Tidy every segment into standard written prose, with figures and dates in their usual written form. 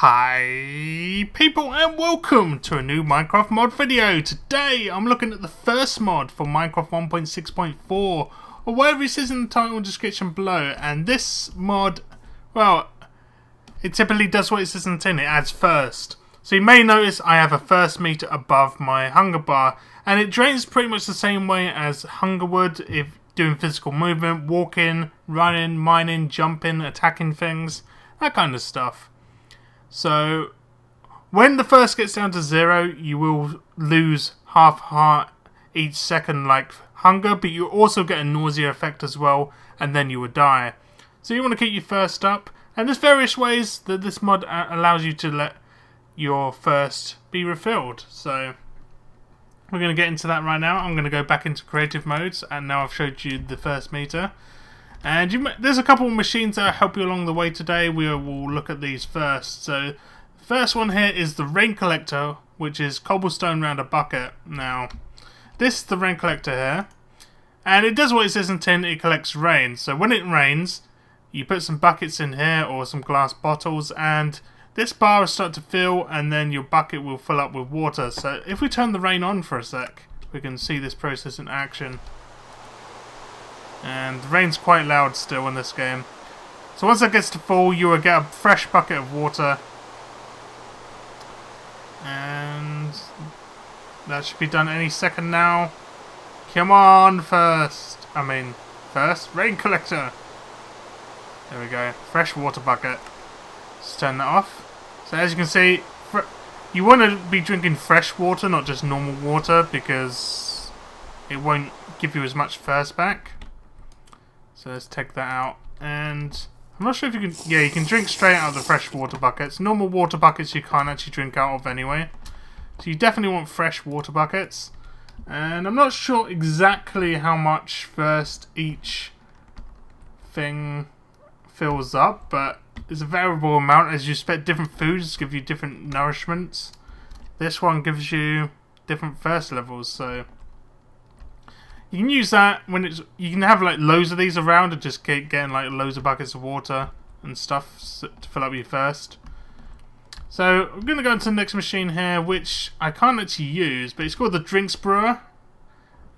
Hi people and welcome to a new Minecraft mod video. Today I'm looking at the first mod for Minecraft 1.6.4 or whatever it says in the title and description below, and this mod, well, it typically does what it says in the tin, it adds thirst. So you may notice I have a thirst meter above my hunger bar, and it drains pretty much the same way as hunger would if doing physical movement, walking, running, mining, jumping, attacking things, that kind of stuff. So when the thirst gets down to 0, you will lose half heart each second like hunger, but you also get a nausea effect as well, and then you will die. So you want to keep your thirst up, and there's various ways that this mod allows you to let your thirst be refilled. So we're going to get into that right now. I'm going to go back into creative modes, and now I've showed you the thirst meter. And there's a couple of machines that help you along the way today. We will look at these first. So the first one here is the rain collector, which is cobblestone around a bucket. Now this is the rain collector here, and it does what it says in tin, it collects rain. So when it rains, you put some buckets in here or some glass bottles, and this bar will start to fill, and then your bucket will fill up with water. So if we turn the rain on for a sec, we can see this process in action. And the rain's quite loud still in this game. So once that gets to full, you will get a fresh bucket of water. And that should be done any second now. Come on, first, rain collector. There we go, fresh water bucket. Let's turn that off. So as you can see, you want to be drinking fresh water, not just normal water, because it won't give you as much thirst back. So let's take that out, and I'm not sure if you can, yeah, you can drink straight out of the fresh water buckets. Normal water buckets you can't actually drink out of anyway. So you definitely want fresh water buckets. And I'm not sure exactly how much first each thing fills up, but it's a variable amount as you expect different foods give you different nourishments. This one gives you different thirst levels, so you can use that when you can have like loads of these around and just keep getting like loads of buckets of water and stuff to fill up your thirst. So I'm going to go into the next machine here, which I can't actually use, but it's called the drinks brewer,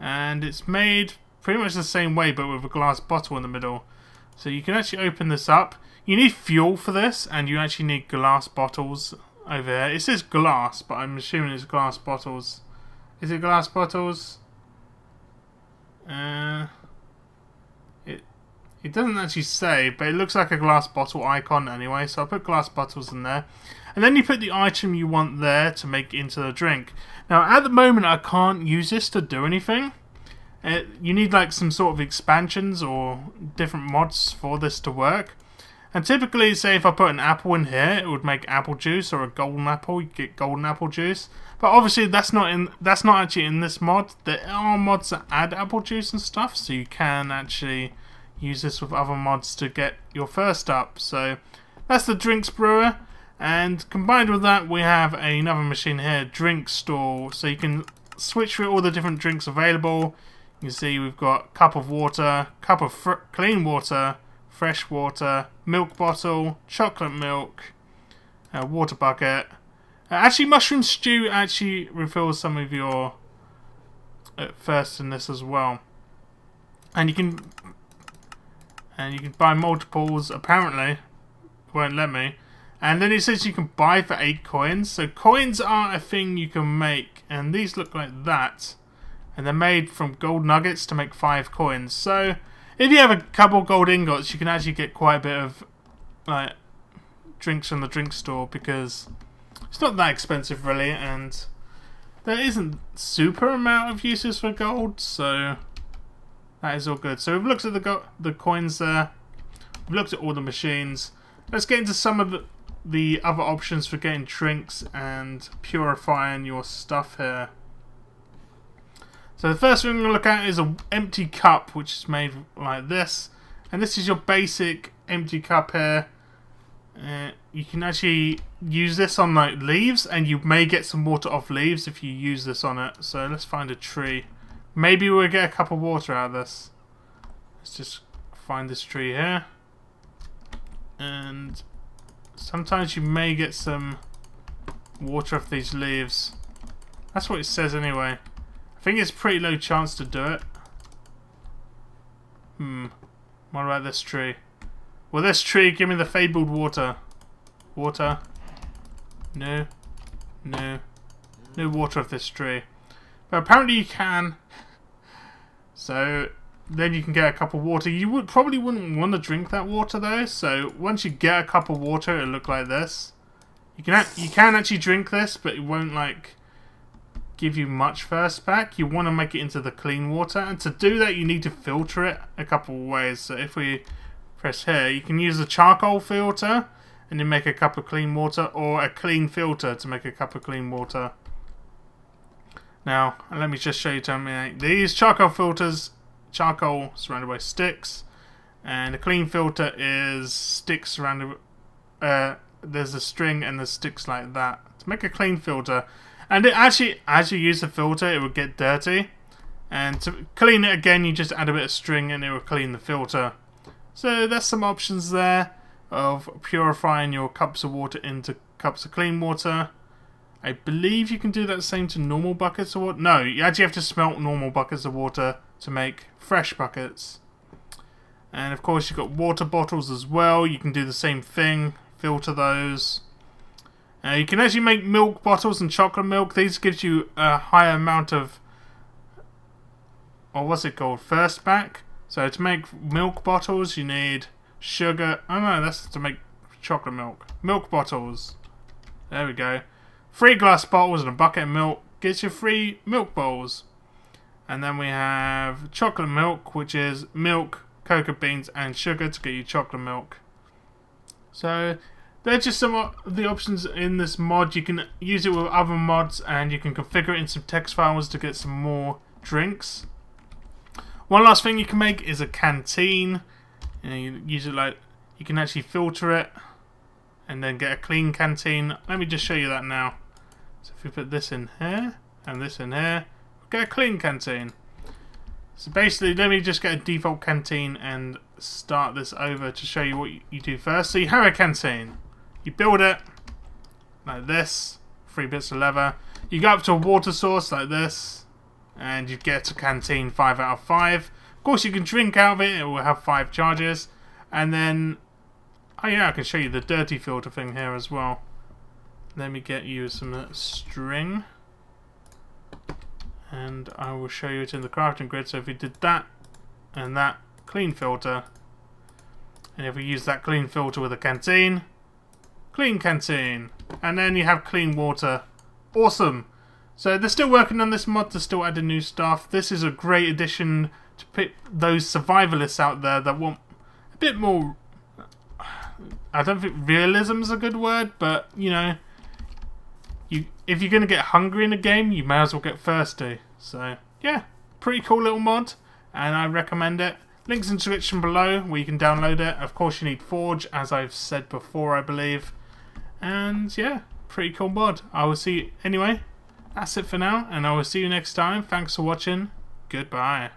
and it's made pretty much the same way but with a glass bottle in the middle. So you can actually open this up. You need fuel for this, and you actually need glass bottles over here. It says glass, but I'm assuming it's glass bottles. Is it glass bottles? It doesn't actually say, but it looks like a glass bottle icon anyway, so I'll put glass bottles in there. And then you put the item you want there to make into the drink. Now at the moment I can't use this to do anything. You need like some sort of expansions or different mods for this to work. And typically, say if I put an apple in here, it would make apple juice, or a golden apple, you get golden apple juice. But obviously that's not actually in this mod. There are mods that add apple juice and stuff, so you can actually use this with other mods to get your thirst up. So that's the drinks brewer, and combined with that we have another machine here, drink store. So you can switch through all the different drinks available. You can see we've got cup of water, cup of clean water, fresh water, milk bottle, chocolate milk, water bucket. Actually, mushroom stew actually refills some of your thirst in this as well. And you can buy multiples. Apparently, it won't let me. And then it says you can buy for 8 coins. So coins are a thing you can make, and these look like that. And they're made from gold nuggets to make 5 coins. So if you have a couple gold ingots, you can actually get quite a bit of like drinks from the drink store, because it's not that expensive really, and there isn't super amount of uses for gold, so that is all good. So we've looked at the coins there, we've looked at all the machines. Let's get into some of the other options for getting drinks and purifying your stuff here. So the first thing we're going to look at is an empty cup, which is made like this. And this is your basic empty cup here. You can actually use this on like leaves, and you may get some water off leaves if you use this on it. So let's find a tree. Maybe we'll get a cup of water out of this. Let's just find this tree here. And sometimes you may get some water off these leaves. That's what it says anyway. I think it's pretty low chance to do it. What about this tree? Well, this tree, give me the fabled water. Water. No. No. No water off this tree. But apparently you can. So then you can get a cup of water. You probably wouldn't want to drink that water though. So once you get a cup of water, it'll look like this. You can actually drink this, but it won't like give you much thirst back. You want to make it into the clean water, and to do that you need to filter it a couple of ways. So if we press here, you can use a charcoal filter and then make a cup of clean water, or a clean filter to make a cup of clean water. Now let me just show you terminate these charcoal filters. Charcoal surrounded by sticks, and a clean filter is sticks surrounded there's a string and the sticks like that to make a clean filter. And it actually, as you use the filter, it will get dirty, and to clean it again you just add a bit of string and it will clean the filter. So there's some options there of purifying your cups of water into cups of clean water. I believe you can do that same to normal buckets of water. No, you actually have to smelt normal buckets of water to make fresh buckets. And of course you've got water bottles as well. You can do the same thing, filter those. You can actually make milk bottles and chocolate milk. These gives you a higher amount of, or what's it called, thirst back. So to make milk bottles you need sugar. Oh no, that's to make chocolate milk. Milk bottles. There we go. 3 glass bottles and a bucket of milk gets you 3 milk bowls. And then we have chocolate milk, which is milk, cocoa beans and sugar to get you chocolate milk. So they're just some of the options in this mod. You can use it with other mods, and you can configure it in some text files to get some more drinks. One last thing you can make is a canteen. You use it like, you can actually filter it and then get a clean canteen. Let me just show you that now. So if we put this in here and this in here, we'll get a clean canteen. So basically, let me just get a default canteen and start this over to show you what you do first. So you have a canteen. You build it like this, 3 bits of leather. You go up to a water source like this, and you get a canteen 5 out of 5. Of course, you can drink out of it. It will have 5 charges. And then, oh yeah, I can show you the dirty filter thing here as well. Let me get you some string, and I will show you it in the crafting grid. So if we did that and that clean filter, and if we use that clean filter with a canteen, clean canteen, and then you have clean water. Awesome. So they're still working on this mod to still add new stuff. This is a great addition to pick those survivalists out there that want a bit more, I don't think realism is a good word, but you know, if you're going to get hungry in a game, you may as well get thirsty. So yeah, pretty cool little mod, and I recommend it. Links in the description below where you can download it. Of course you need Forge, as I've said before, I believe. And yeah, pretty cool mod. I will see you anyway. That's it for now, and I will see you next time. Thanks for watching. Goodbye.